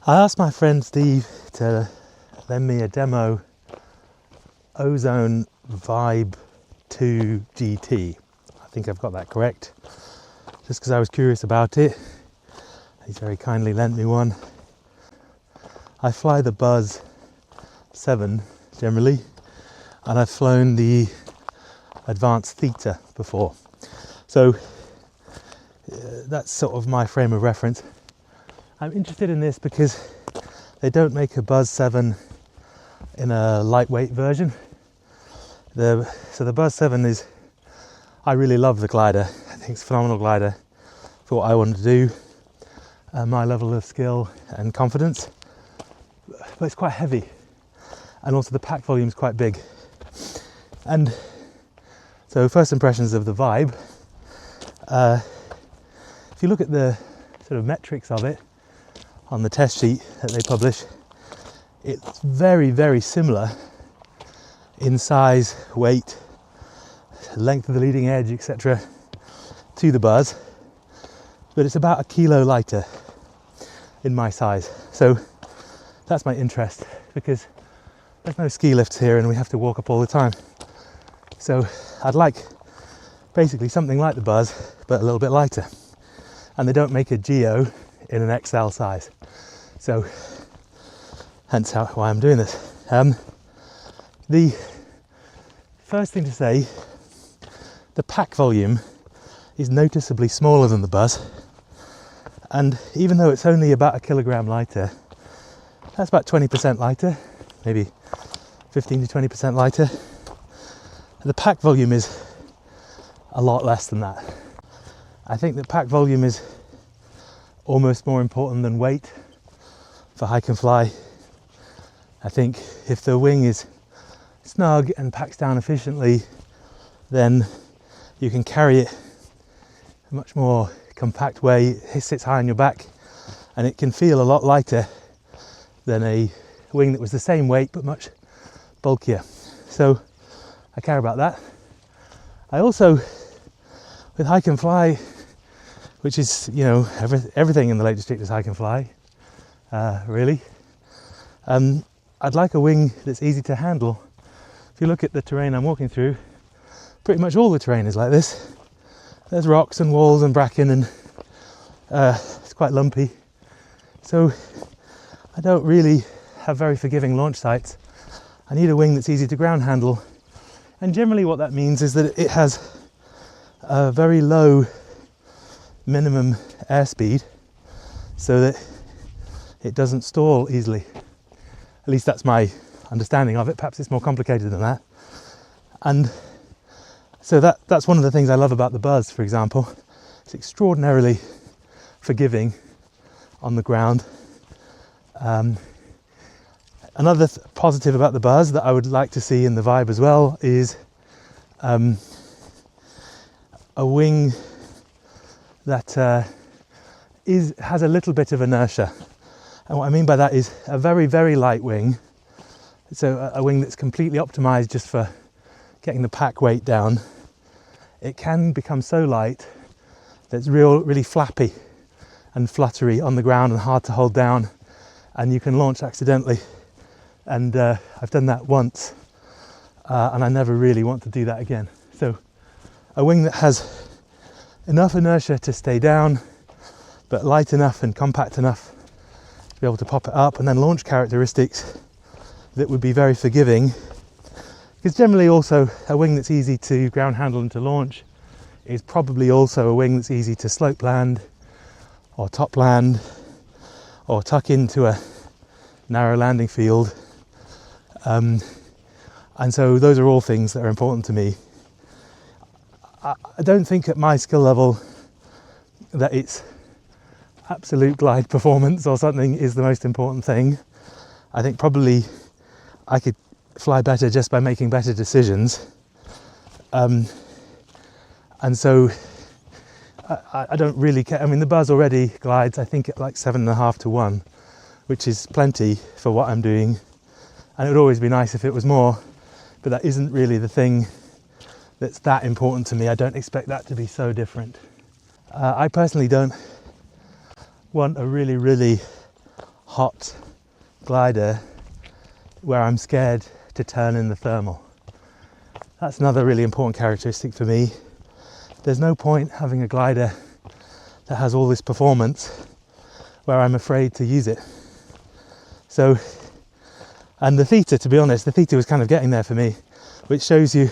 I asked my friend Steve to lend me a demo Ozone Vibe GT. I think I've got that correct. Just because I was curious about it, he's very kindly lent me one. I fly the Buzz 7 generally, and I've flown the Advanced Theta before. So that's sort of my frame of reference. I'm interested in this because they don't make a Buzz 7 in a lightweight version. So the Buzz 7 is, I really love the glider. I think it's a phenomenal glider for what I want to do, my level of skill and confidence. But it's quite heavy, and also the pack volume is quite big. And so first impressions of the Vibe, if you look at the sort of metrics of it on the test sheet that they publish, it's very, very similar in size, weight, length of the leading edge, etc. to the Buzz, but it's about 1 kilo lighter in my size. So that's my interest, because there's no ski lifts here and we have to walk up all the time. So I'd like basically something like the Buzz, but a little bit lighter. And they don't make a Geo in an XL size. So hence why I'm doing this. The first thing to say, the pack volume is noticeably smaller than the Buzz. And even though it's only about 1 kilogram lighter, that's about 20% lighter, maybe 15 to 20% lighter. The pack volume is a lot less than that. I think that pack volume is almost more important than weight for hike and fly. I think if the wing is snug and packs down efficiently, then you can carry it a much more compact way. It sits high on your back and it can feel a lot lighter than a wing that was the same weight but much bulkier. So I care about that. I also, with hike and fly, which is, you know, everything in the Lake District is hike and fly, really. I'd like a wing that's easy to handle. If you look at the terrain I'm walking through, pretty much all the terrain is like this. There's rocks and walls and bracken, and it's quite lumpy. So I don't really have very forgiving launch sites. I need a wing that's easy to ground handle. And generally what that means is that it has a very low minimum airspeed so that it doesn't stall easily. At least that's my understanding of it. Perhaps it's more complicated than that. And so that's one of the things I love about the Buzz, for example. It's extraordinarily forgiving on the ground. Another positive about the Buzz that I would like to see in the Vibe as well is a wing that has a little bit of inertia. And what I mean by that is a very, very light wing. So a wing that's completely optimized just for getting the pack weight down. It can become so light that it's really flappy and fluttery on the ground and hard to hold down, and you can launch accidentally. And I've done that once, and I never really want to do that again. So a wing that has enough inertia to stay down, but light enough and compact enough to be able to pop it up, and then launch characteristics that would be very forgiving. Because generally also a wing that's easy to ground handle and to launch is probably also a wing that's easy to slope land or top land or tuck into a narrow landing field. And so those are all things that are important to me. I don't think at my skill level that it's absolute glide performance or something is the most important thing. I think probably I could fly better just by making better decisions. And so I don't really care. I mean, the Buzz already glides, I think, at like 7.5 to 1, which is plenty for what I'm doing. And it would always be nice if it was more, but that isn't really the thing that's that important to me. I don't expect that to be so different. I personally don't want a really, really hot glider where I'm scared to turn in the thermal. That's another really important characteristic for me. There's no point having a glider that has all this performance where I'm afraid to use it. So, and the theta, to be honest, the theta was kind of getting there for me, which shows you,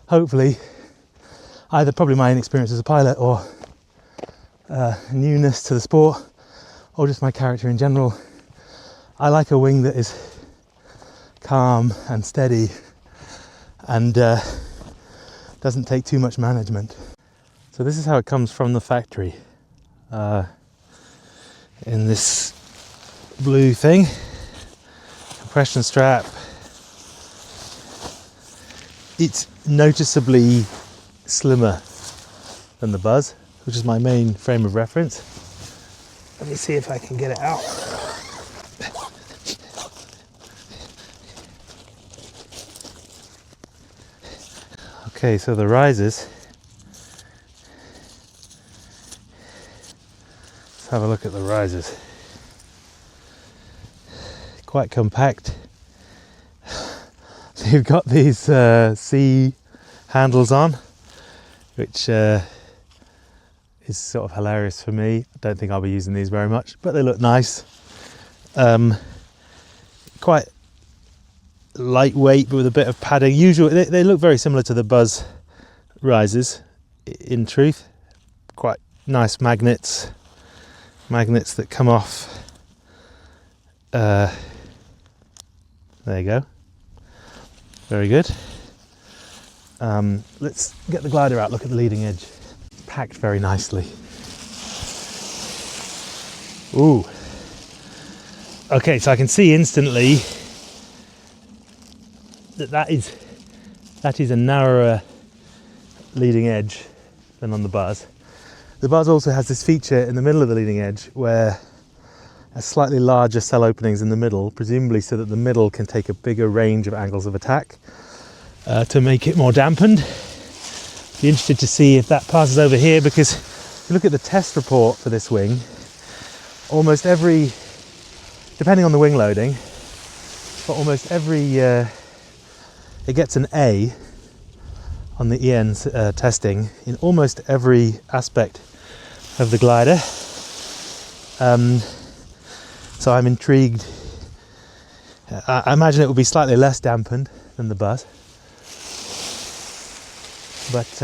hopefully, either probably my inexperience as a pilot or newness to the sport, or just my character in general. I like a wing that is calm and steady and doesn't take too much management. So this is how it comes from the factory in this blue thing. Compression strap. It's noticeably slimmer than the Buzz, which is my main frame of reference. Let me see if I can get it out. Okay, so the risers. Let's have a look at the risers. Quite compact. So you've got these C handles on, which is sort of hilarious for me. I don't think I'll be using these very much, but they look nice. Quite lightweight, but with a bit of padding. Usually they look very similar to the Buzz risers, in truth. Quite nice magnets that come off. There you go. Very good. Let's get the glider out, look at the leading edge. It's packed very nicely. Ooh. Okay, so I can see instantly that is a narrower leading edge than on the Buzz. The Buzz also has this feature in the middle of the leading edge where a slightly larger cell openings in the middle, presumably so that the middle can take a bigger range of angles of attack to make it more dampened. Be interested to see if that passes over here, because if you look at the test report for this wing, almost every, depending on the wing loading, but almost every, it gets an A on the EN testing in almost every aspect of the glider. So I'm intrigued. I imagine it will be slightly less dampened than the Buzz, but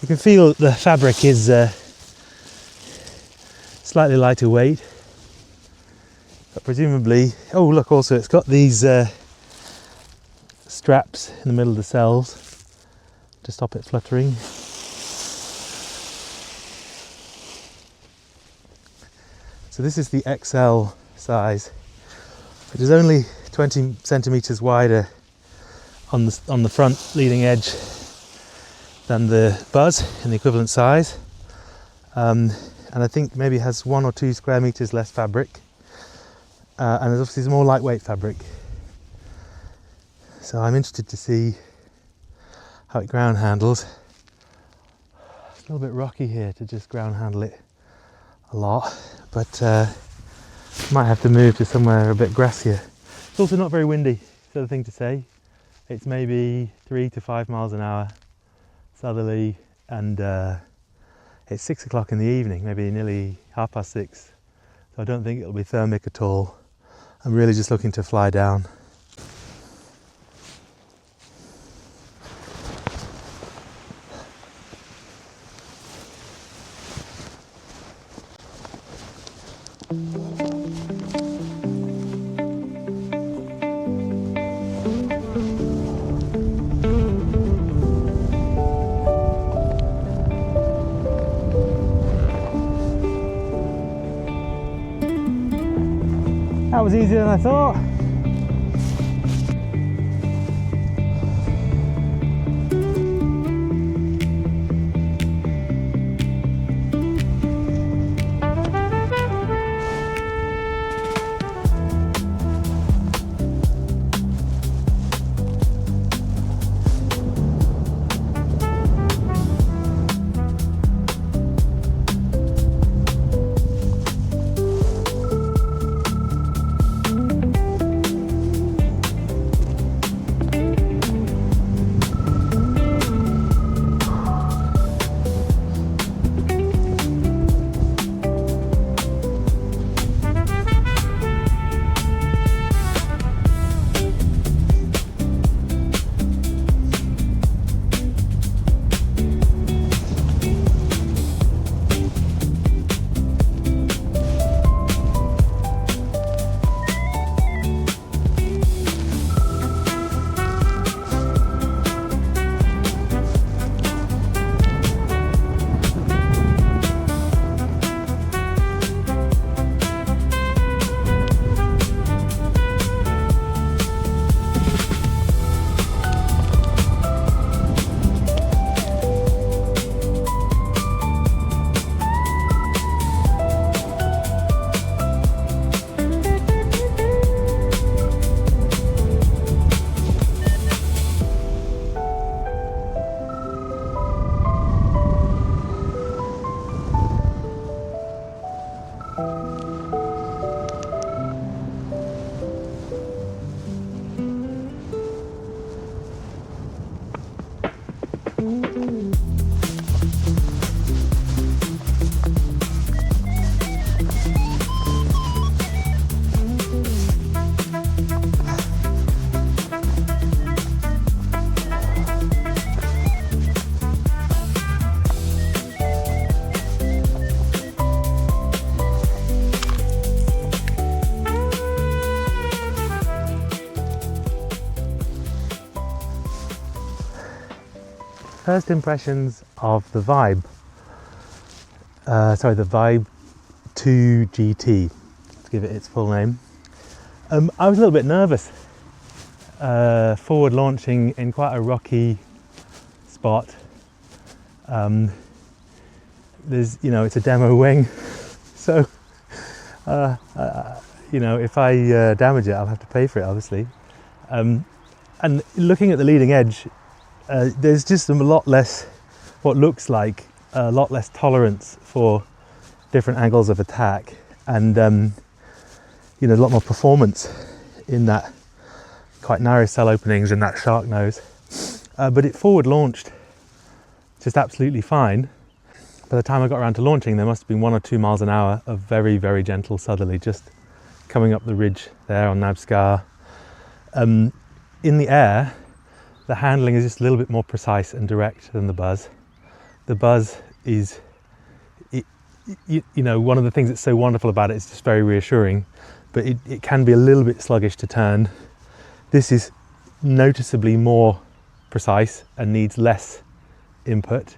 you can feel the fabric is slightly lighter weight, but presumably, oh look, also it's got these straps in the middle of the cells to stop it fluttering. So this is the XL size, which is only 20 centimeters wider on the front leading edge than the Buzz in the equivalent size, and I think maybe has 1 or 2 square meters less fabric, and there's obviously some more lightweight fabric. So I'm interested to see how it ground handles. It's a little bit rocky here to just ground handle it a lot, but might have to move to somewhere a bit grassier. It's also not very windy, it's the other thing to say. It's maybe 3 to 5 miles an hour southerly, and it's 6 o'clock in the evening, maybe nearly 6:30, so I don't think it'll be thermic at all. I'm really just looking to fly down. That was easier than I thought. first impressions of the Vibe. The Vibe 2 GT, to give it its full name. I was a little bit nervous. Forward launching in quite a rocky spot. There's, it's a demo wing, so if I damage it, I'll have to pay for it, obviously. And looking at the leading edge, there's just a lot less, what looks like a lot less tolerance for different angles of attack, and a lot more performance in that quite narrow cell openings in that shark nose. But it forward launched just absolutely fine. By the time I got around to launching, there must have been 1 or 2 miles an hour of very, very gentle southerly, just coming up the ridge there on Nabscar. In the air, the handling is just a little bit more precise and direct than the Buzz. The Buzz is, one of the things that's so wonderful about it is just very reassuring, but it can be a little bit sluggish to turn. This is noticeably more precise and needs less input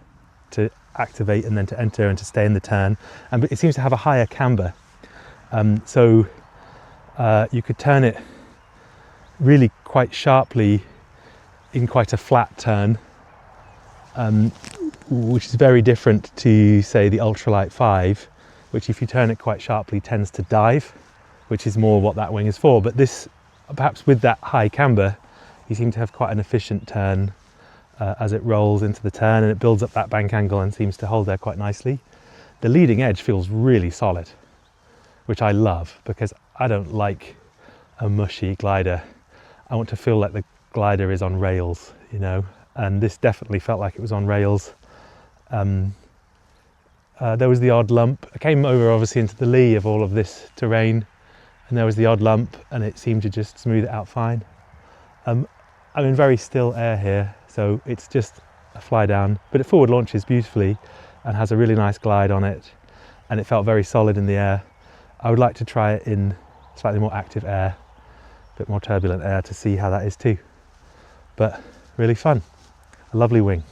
to activate and then to enter and to stay in the turn, and it seems to have a higher camber, so you could turn it really quite sharply in quite a flat turn, which is very different to, say, the Ultralight 5, which if you turn it quite sharply tends to dive, which is more what that wing is for. But this, perhaps with that high camber, you seem to have quite an efficient turn as it rolls into the turn, and it builds up that bank angle and seems to hold there quite nicely. The leading edge feels really solid, which I love, because I don't like a mushy glider. I want to feel like the glider is on rails, and this definitely felt like it was on rails. There was the odd lump. I came over obviously into the lee of all of this terrain, and there was the odd lump, and it seemed to just smooth it out fine. I'm in very still air here, so it's just a fly down, but it forward launches beautifully and has a really nice glide on it, and it felt very solid in the air. I would like to try it in slightly more active air, a bit more turbulent air, to see how that is too. But really fun, a lovely wing.